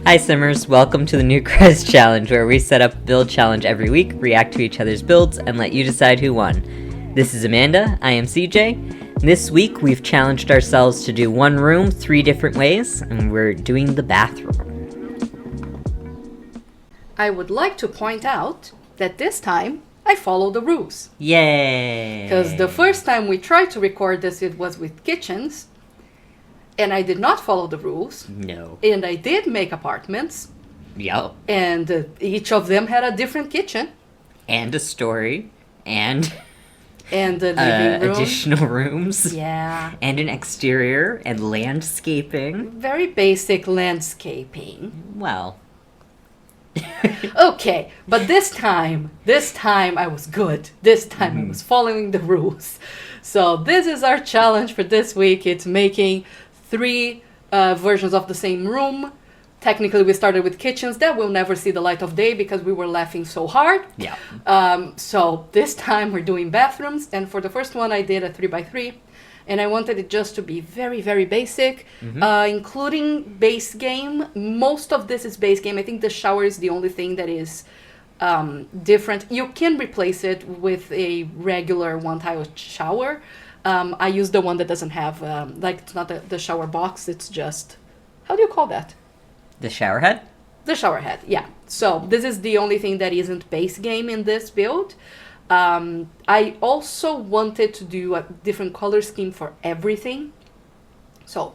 Hi Simmers, welcome to the Newcrest Challenge, where we set up a build challenge every week, react to each other's builds, and let you decide who won. This is Amanda, I am CJ. This week we've challenged ourselves to do one room 3 different ways, and we're doing the bathroom. I would like to point out that this time I follow the rules. Yay! Because the first time we tried to record this, it was with kitchens, and I did not follow the rules. No. And I did make apartments. Yup. And each of them had a different kitchen. And a story. And a living room. Additional rooms. Yeah. And an exterior and landscaping. Very basic landscaping. Well. Okay, but this time I was good. This time I was following the rules. So this is our challenge for this week. It's making 3 versions of the same room. Technically, we started with kitchens that will never see the light of day because we were laughing so hard. Yeah. So this time we're doing bathrooms, and for the first one I did a 3x3, and I wanted it just to be very, very basic, including base game. Most of this is base game. I think the shower is the only thing that is different. You can replace it with a regular one-tile shower. I use the one that doesn't have, it's not the shower box, it's just, how do you call that? The shower head? The shower head, yeah. So this is the only thing that isn't base game in this build. I also wanted to do a different color scheme for everything. So,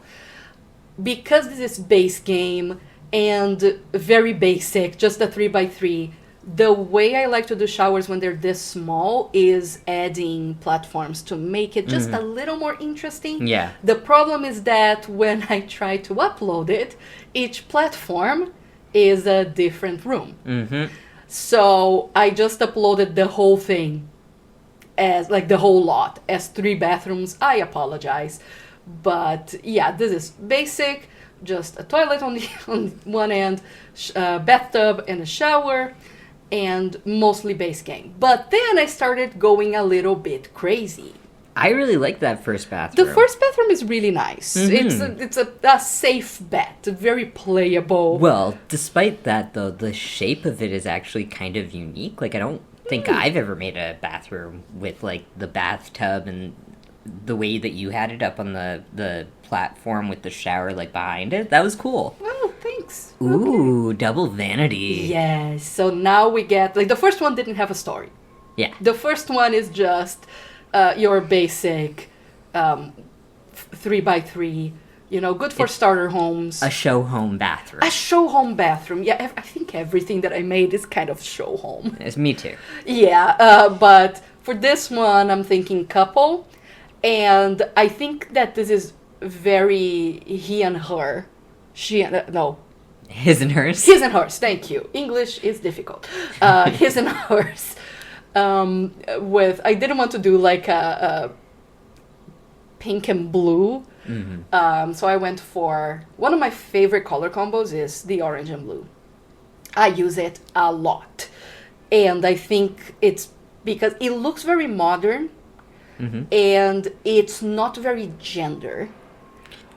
because this is base game and very basic, just a 3x3, the way I like to do showers when they're this small is adding platforms to make it just a little more interesting. Yeah. The problem is that when I try to upload it, each platform is a different room. So I just uploaded the whole thing as, the whole lot, as 3 bathrooms. I apologize. But yeah, this is basic, just a toilet on one end, bathtub and a shower, and mostly base game. But then I started going a little bit crazy. I really like that first bathroom. The first bathroom is really nice. It's a safe bet, very playable. Well, despite that, though, the shape of it is actually kind of unique. I don't think I've ever made a bathroom with, the bathtub and the way that you had it up on the platform with the shower, behind it. That was cool. Oh, thanks. Ooh, double vanity. Yes, so now we get, the first one didn't have a story. Yeah. The first one is just your basic 3x3, good for starter homes. A show home bathroom. A show home bathroom. Yeah, I think everything that I made is kind of show home. It's me too. Yeah, but for this one, I'm thinking couple. And I think that this is very he and her. His and hers. His and hers, thank you. English is difficult. His and hers. I didn't want to do a pink and blue. So I went for, one of my favorite color combos is the orange and blue. I use it a lot. And I think it's because it looks very modern. And it's not very gender.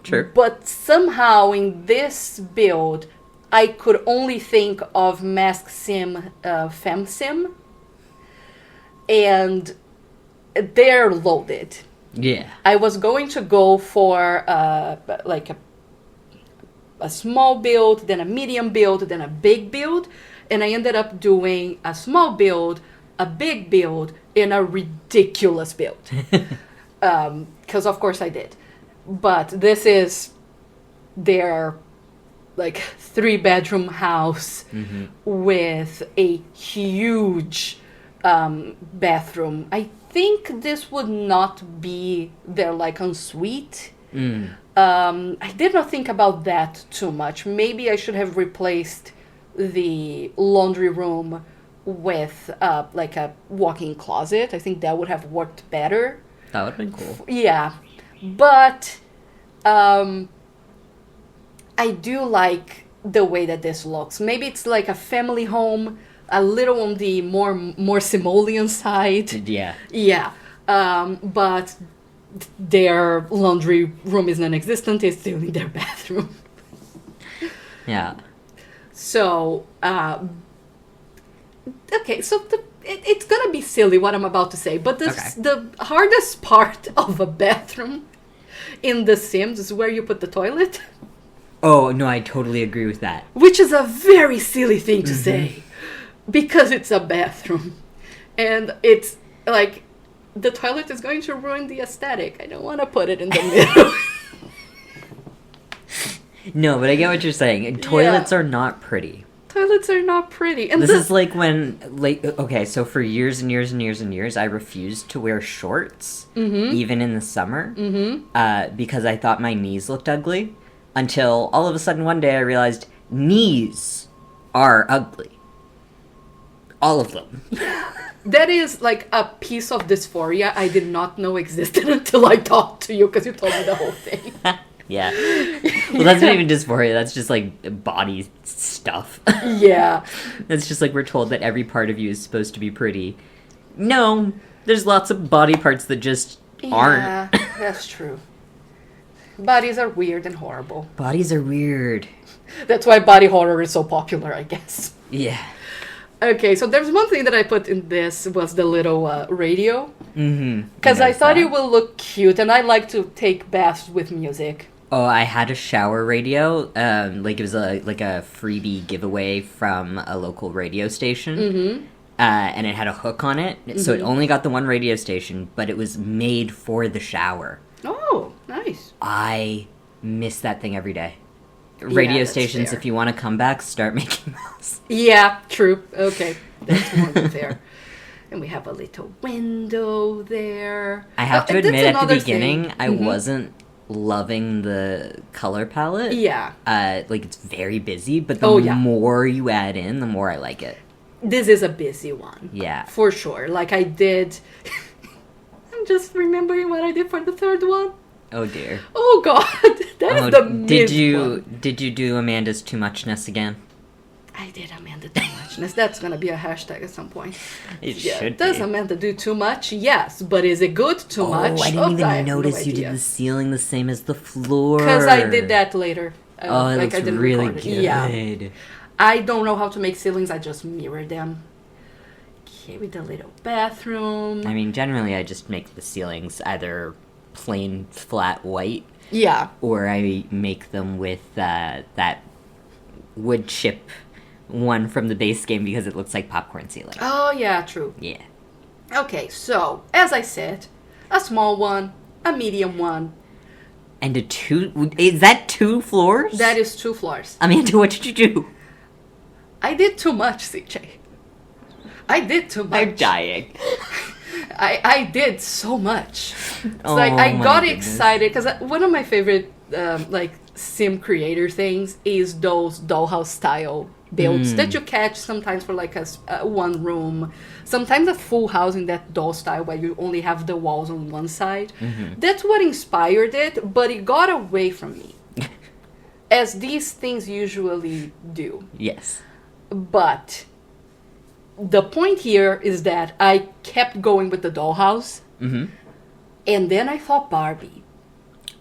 True. But somehow in this build, I could only think of mask sim, fem sim. And they're loaded. Yeah. I was going to go for a small build, then a medium build, then a big build. And I ended up doing a small build, a big build, and a ridiculous build. Because of course I did. But this is their 3-bedroom house with a huge bathroom. I think this would not be their ensuite. I did not think about that too much. Maybe I should have replaced the laundry room with a walk-in closet. I think that would have worked better. That would have been cool. Yeah, but I do like the way that this looks. Maybe it's like a family home, a little on the more simoleon side. Yeah. Yeah, but their laundry room is non-existent. It's still in their bathroom. Yeah. So, okay, so it's gonna be silly what I'm about to say, but the hardest part of a bathroom in The Sims is where you put the toilet. Oh, no, I totally agree with that. Which is a very silly thing to say, because it's a bathroom. And it's like, the toilet is going to ruin the aesthetic. I don't want to put it in the middle. No, but I get what you're saying. Toilets are not pretty. Toilets are not pretty. And this is like when, okay, so for years and years and years and years, I refused to wear shorts, even in the summer, because I thought my knees looked ugly, until all of a sudden one day I realized knees are ugly. All of them. That is like a piece of dysphoria I did not know existed until I talked to you, because you told me the whole thing. Yeah. Well, that's not even dysphoria. That's just, like, body stuff. Yeah. It's just like we're told that every part of you is supposed to be pretty. No, there's lots of body parts that just aren't. Yeah, that's true. Bodies are weird and horrible. Bodies are weird. That's why body horror is so popular, I guess. Yeah. Okay, so there's one thing that I put in this was the little radio. Because I thought it would look cute, and I like to take baths with music. Oh, I had a shower radio. Like it was a freebie giveaway from a local radio station. And it had a hook on it, so it only got the one radio station, but it was made for the shower. Oh, nice. I miss that thing every day. Radio stations, fair. if you want to come back, start making those. Yeah, true. Okay, that's more than fair. And we have a little window there. I have to admit, at the beginning, I wasn't loving the color palette. Yeah. Like, it's very busy, but the more you add in, the more I like it. This is a busy one. Yeah. For sure. Like, I did... I'm just remembering what I did for the third one. Oh, dear. Oh, God. That is the one. Did you do Amanda's too muchness again? I did Amanda too muchness. That's going to be a hashtag at some point. It should Does be. Amanda do too much? Yes. But is it good too much? I didn't even notice you did the ceiling the same as the floor. Because I did that later. It looks really good. Yeah. I don't know how to make ceilings. I just mirror them. Okay, with the little bathroom. I mean, generally I just make the ceilings either plain flat white. Yeah. Or I make them with that wood chip one from the base game because it looks like popcorn ceiling. Oh, yeah, true. Yeah. Okay, so, as I said, a small one, a medium one. And a two... Is that 2 floors? That is 2 floors. Amanda, what did you do? I did too much, CJ. I did too much. I'm dying. I did so much. It's like, I got excited, because one of my favorite, sim creator things is those dollhouse style builds that you catch sometimes for like a one room, sometimes a full house in that doll style where you only have the walls on one side. That's what inspired it, but it got away from me, as these things usually do. Yes. But the point here is that I kept going with the dollhouse, and then I thought Barbie.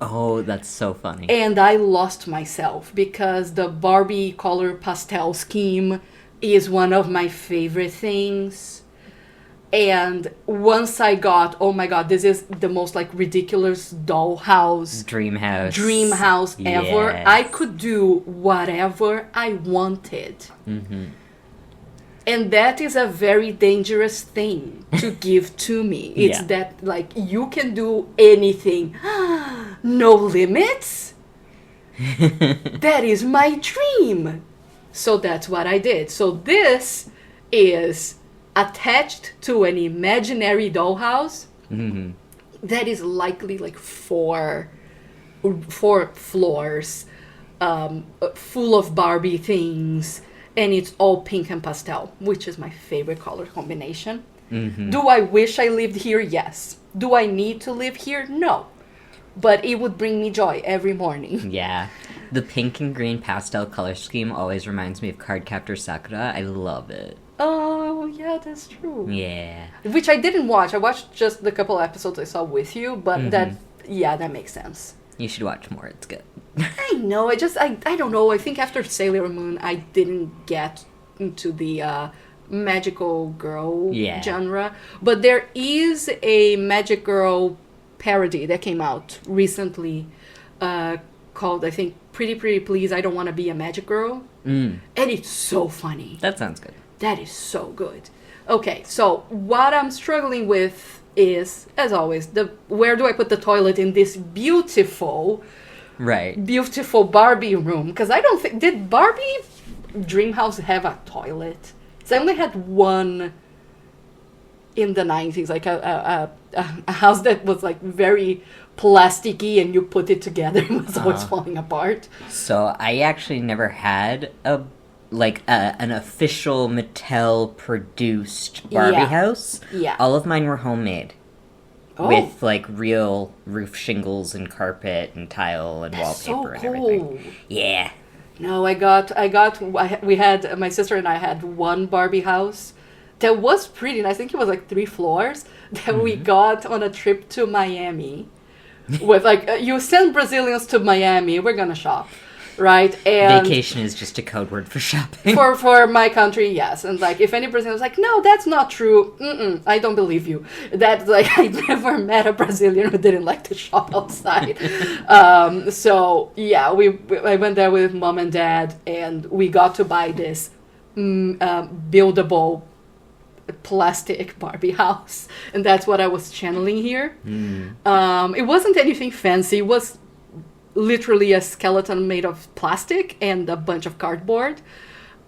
Oh, that's so funny. And I lost myself because the Barbie color pastel scheme is one of my favorite things. And once I got, oh my god, this is the most like ridiculous dollhouse, dream house ever. I could do whatever I wanted. And that is a very dangerous thing to give to me. It's that, like, you can do anything. No limits? That is my dream. So that's what I did. So this is attached to an imaginary dollhouse that is likely like 4 floors, full of Barbie things. And it's all pink and pastel, which is my favorite color combination. Do I wish I lived here? Yes. Do I need to live here? No. But it would bring me joy every morning. Yeah. The pink and green pastel color scheme always reminds me of Cardcaptor Sakura. I love it. Oh, yeah, that's true. Yeah. Which I didn't watch. I watched just the couple episodes I saw with you, but that makes sense. You should watch more. It's good. I know. I don't know. I think after Sailor Moon, I didn't get into the magical girl genre. But there is a magic girl parody that came out recently called, I think, Pretty Pretty Please, I Don't Want to Be a Magic Girl. And it's so funny. That sounds good. That is so good. Okay, so what I'm struggling with is, as always, where do I put the toilet in this beautiful Barbie room? Because I don't think, did Barbie Dreamhouse have a toilet? So I only had one in the 90s, like a house that was like very plasticky, and you put it together and it was always falling apart. So I actually never had an official Mattel produced Barbie house. Yeah. All of mine were homemade. With like real roof shingles and carpet and tile and wallpaper and everything. Yeah. No, we had, my sister and I had one Barbie house that was pretty nice. I think it was like 3 floors that we got on a trip to Miami. With like, you send Brazilians to Miami, we're gonna shop, right? And vacation is just a code word for shopping. For my country, yes. And like, if any Brazilian was like, no, that's not true. I don't believe you. That's like, I never met a Brazilian who didn't like to shop outside. So yeah, I went there with mom and dad, and we got to buy this buildable plastic Barbie house, and that's what I was channeling here. It wasn't anything fancy. It was literally a skeleton made of plastic and a bunch of cardboard.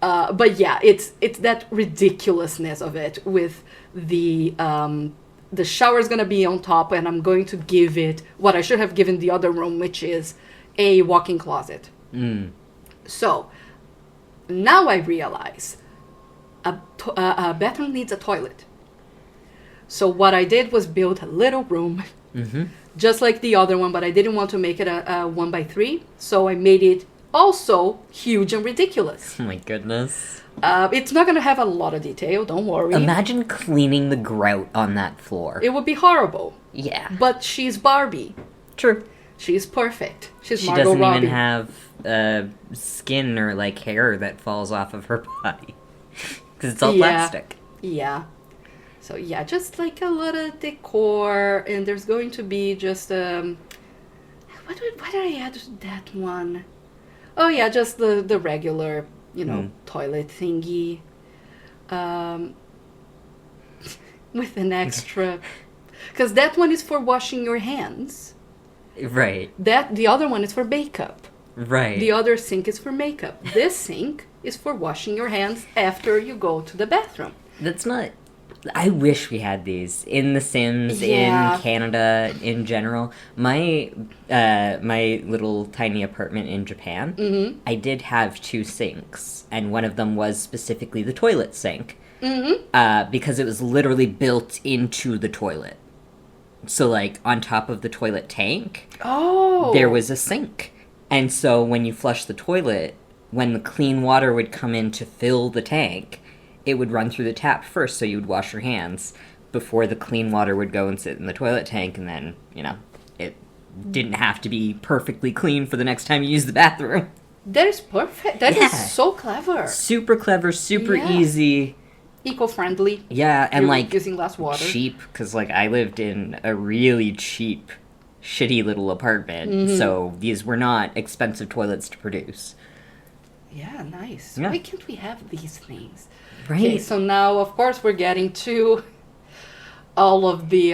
But yeah, it's that ridiculousness of it, with the shower is gonna be on top, and I'm going to give it what I should have given the other room, which is a walk-in closet. So now I realize a bathroom needs a toilet. So what I did was build a little room, just like the other one, but I didn't want to make it a 1x3, so I made it also huge and ridiculous. Oh my goodness. It's not going to have a lot of detail, don't worry. Imagine cleaning the grout on that floor. It would be horrible. Yeah. But she's Barbie. True. She's perfect. She's Margot Robbie. She doesn't even have skin or like hair that falls off of her body. Because it's all plastic. Yeah. So yeah, just like a lot of decor, and there's going to be just why did I add that one? Oh yeah, just the regular, toilet thingy, with an extra, because that one is for washing your hands. Right. The other one is for makeup. Right. The other sink is for makeup. This sink is for washing your hands after you go to the bathroom. That's not... I wish we had these in The Sims, in Canada, in general. My little tiny apartment in Japan, I did have 2 sinks, and one of them was specifically the toilet sink, because it was literally built into the toilet. So, like, on top of the toilet tank, there was a sink. And so when you flush the toilet, when the clean water would come in to fill the tank, it would run through the tap first, so you would wash your hands before the clean water would go and sit in the toilet tank, and then, it didn't have to be perfectly clean for the next time you use the bathroom. That is perfect. That is so clever. Super clever, super easy. Eco-friendly. Yeah, and you're using less water. Cheap, because I lived in a really cheap, shitty little apartment, so these were not expensive toilets to produce. Yeah, nice. Yeah. Why can't we have these things? Right. Okay, so now, of course, we're getting to all of the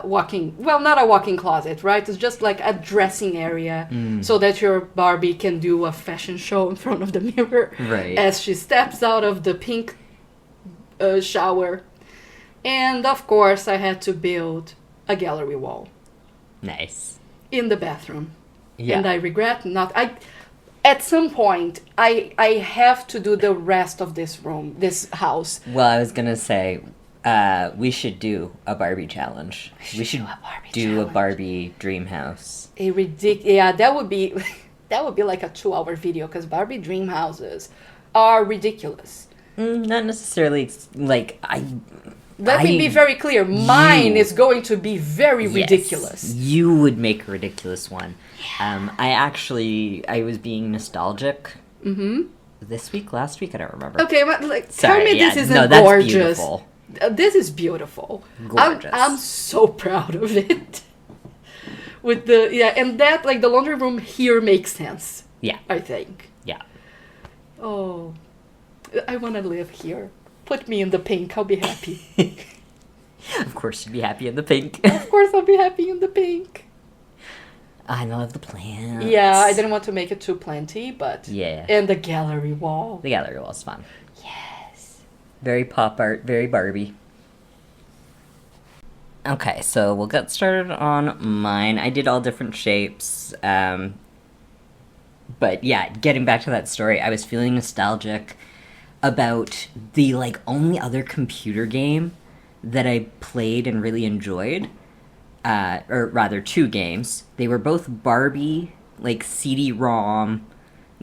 walking... Well, not a walk-in closet, right? It's just like a dressing area so that your Barbie can do a fashion show in front of the mirror as she steps out of the pink shower. And, of course, I had to build a gallery wall. Nice. In the bathroom. Yeah. And I regret not... At some point, I have to do the rest of this house. Well, I was going to say, we should do a Barbie challenge. We should do a Barbie dream house. Yeah, that would be like a 2-hour video, because Barbie dream houses are ridiculous. Not necessarily, Let me be very clear. Mine is going to be very Yes, ridiculous. you would make a ridiculous one. I was being nostalgic. This week, last week, I don't remember. Okay, but Sorry, tell me this isn't no, that's gorgeous. beautiful. This is beautiful. Gorgeous. I'm so proud of it. With and that the laundry room here makes sense. Yeah. I think. Yeah. Oh, I want to live here. Put me in the pink. I'll be happy. Of course, you'd be happy in the pink. Of course, I'll be happy in the pink. I love the plants. Yeah, I didn't want to make it too plenty, but Yeah. And the gallery wall. The gallery wall's fun. Yes. Very pop art, very Barbie. Okay, so we'll get started on mine. I did all different shapes. But yeah, getting back to that story, I was feeling nostalgic about the only other computer game that I played and really enjoyed. Or rather, two games. They were both Barbie, CD-ROM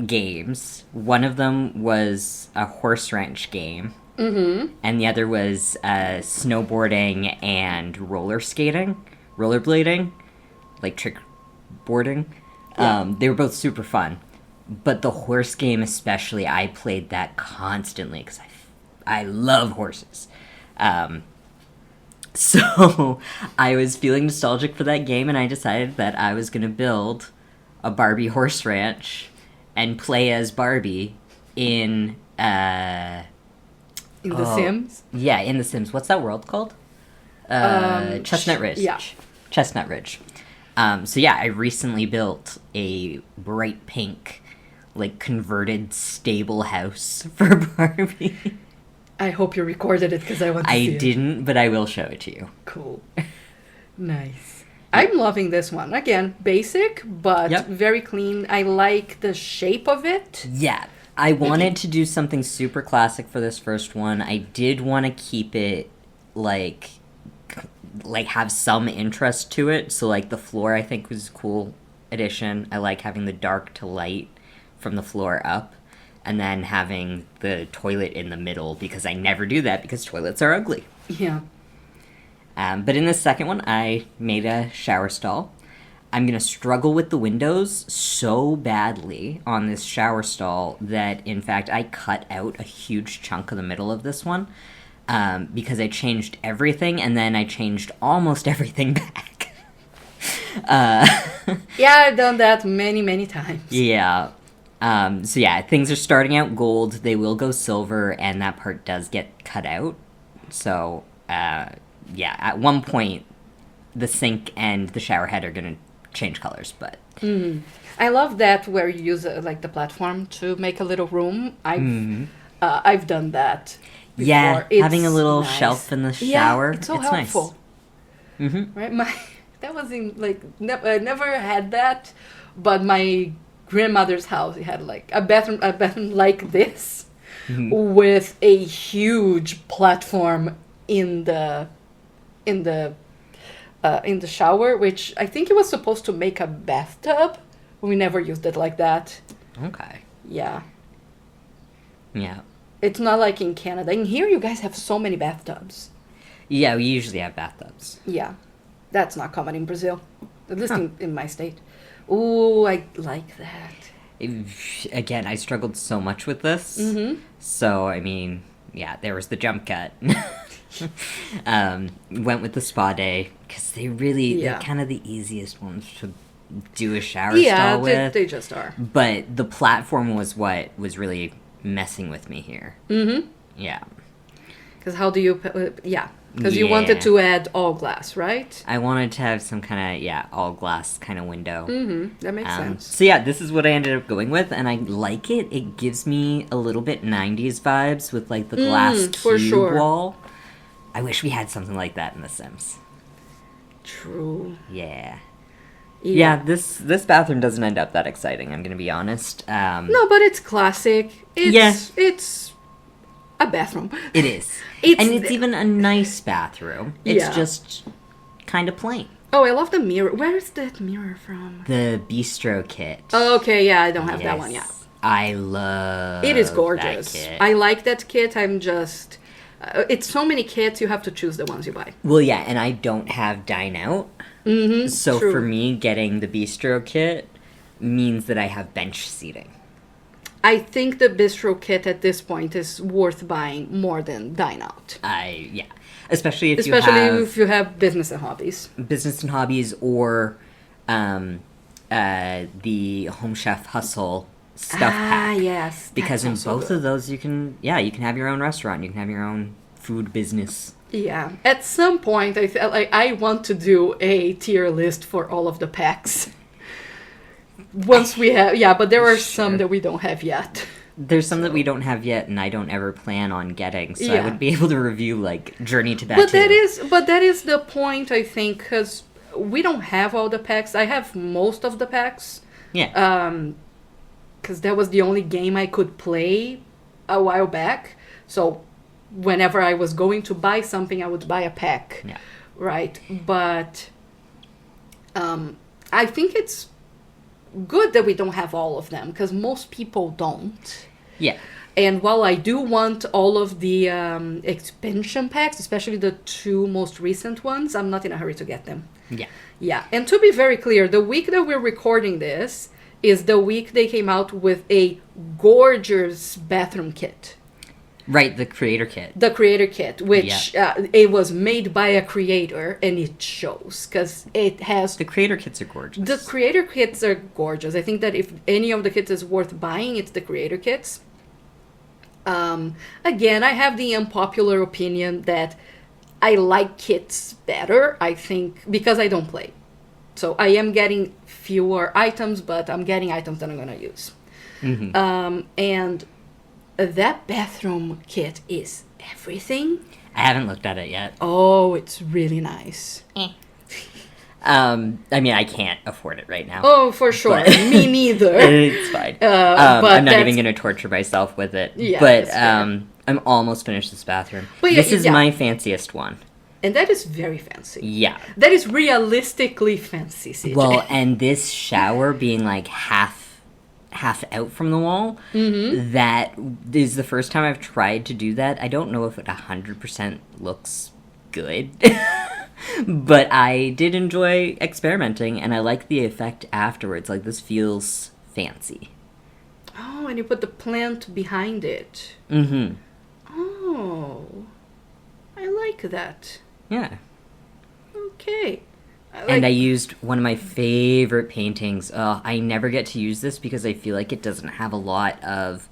games. One of them was a horse ranch game. Mm-hmm. And the other was snowboarding and rollerblading, trick boarding. Yeah. They were both super fun. But the horse game especially, I played that constantly because I love horses. So I was feeling nostalgic for that game, and I decided that I was going to build a Barbie horse ranch and play as Barbie in The Sims? Yeah, in The Sims. What's that world called? Chestnut Ridge. Yeah. Chestnut Ridge. So yeah, I recently built a bright pink, converted stable house for Barbie. I hope you recorded it because I want to see it. I didn't, but I will show it to you. Cool. Nice. I'm loving this one. Again, basic, but very clean. I like the shape of it. Yeah. I wanted to do something super classic for this first one. I did want to keep it, have some interest to it. So, the floor, I think, was a cool addition. I like having the dark to light from the floor up. And then having the toilet in the middle, because I never do that, because toilets are ugly. Yeah. But in the second one, I made a shower stall. I'm going to struggle with the windows so badly on this shower stall that, in fact, I cut out a huge chunk of the middle of this one because I changed everything, and then I changed almost everything back. Yeah, I've done that many, many times. Yeah. So yeah, things are starting out gold. They will go silver, and that part does get cut out. So, yeah, at one point, the sink and the shower head are going to change colors, but... I love that where you use, the platform to make a little room. I've done that before. Yeah, it's having a little nice. Shelf in the shower, yeah, it's so helpful. Nice. Mm-hmm. Right? That was in, I never had that, but my grandmother's house, it had a bathroom like this with a huge platform in the shower, which I think it was supposed to make a bathtub. We never used it like that. Okay. Yeah. Yeah. It's not like in Canada. In here, you guys have so many bathtubs. Yeah, we usually have bathtubs. Yeah. That's not common in Brazil. At least in my state. Ooh, I like that. Again, I struggled so much with this. Mm-hmm. So, I mean, yeah, there was the jump cut. Went with the spa day, because they really, they're kind of the easiest ones to do a shower stall with. Yeah, they just are. But the platform was what was really messing with me here. Mm-hmm. Yeah. Because how do you... Because you wanted to add all glass, right? I wanted to have some kind of, all glass kind of window. Mm-hmm. That makes sense. So yeah, this is what I ended up going with, and I like it. It gives me a little bit 90s vibes with, the glass cube wall. I wish we had something like that in The Sims. True. Yeah. Yeah, this bathroom doesn't end up that exciting, I'm going to be honest. No, but it's classic. It's a bathroom. It is. And it's even a nice bathroom. It's just kind of plain. Oh, I love the mirror. Where is that mirror from? The bistro kit. Oh, okay, yeah, I don't have that one yet. I love it. Is gorgeous. That kit. I like that kit. I'm just... It's so many kits, you have to choose the ones you buy. Well, yeah, and I don't have dine out. So true. for me, getting the bistro kit means that I have bench seating. I think the bistro kit at this point is worth buying more than dine out. Yeah. Especially if you have business and hobbies. Business and hobbies, or the Home Chef Hustle stuff pack. Yes. Because in both of those you can have your own restaurant, you can have your own food business. Yeah. At some point I felt like I want to do a tier list for all of the packs. Once we have, but there are some that we don't have yet. There's some that we don't have yet, and I don't ever plan on getting. So I would be able to review like Journey to that. But that is the point, I think, because we don't have all the packs. I have most of the packs. Yeah. Because that was the only game I could play a while back. So whenever I was going to buy something, I would buy a pack. Yeah. Right. But I think it's good that we don't have all of them, because most people don't. Yeah. And while I do want all of the expansion packs, especially the 2 most recent ones, I'm not in a hurry to get them. Yeah. Yeah. And to be very clear, the week that we're recording this is the week they came out with a gorgeous bathroom kit. Right, the creator kit. The creator kit, which it was made by a creator, and it shows, because it has... The creator kits are gorgeous. The creator kits are gorgeous. I think that if any of the kits is worth buying, it's the creator kits. Again, I have the unpopular opinion that I like kits better, I think, because I don't play. So I am getting fewer items, but I'm getting items that I'm going to use. And that bathroom kit is everything. I haven't looked at it yet. Oh, it's really nice. I mean, I can't afford it right now. Oh, for sure. Me neither. It's fine. But I'm not even going to torture myself with it. Yeah, but I'm almost finished this bathroom. This is my fanciest one. And that is very fancy. Yeah. That is realistically fancy, CJ. Well, and this shower being like half out from the wall, that is the first time I've tried to do that. I don't know if it 100% looks good. But I did enjoy experimenting, and I like the effect afterwards. Like, this feels fancy. Oh, and you put the plant behind it. Oh, I like that. Yeah. Okay. And I used one of my favorite paintings. I never get to use this because I feel like it doesn't have a lot of,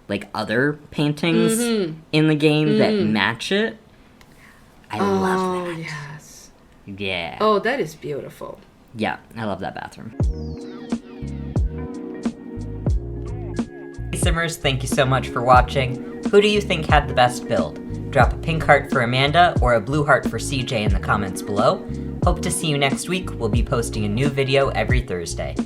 like, other paintings in the game that match it. I love that. Oh, yes. Yeah. Oh, that is beautiful. Yeah, I love that bathroom. Hey Simmers, thank you so much for watching. Who do you think had the best build? Drop a pink heart for Amanda or a blue heart for CJ in the comments below. Hope to see you next week. We'll be posting a new video every Thursday.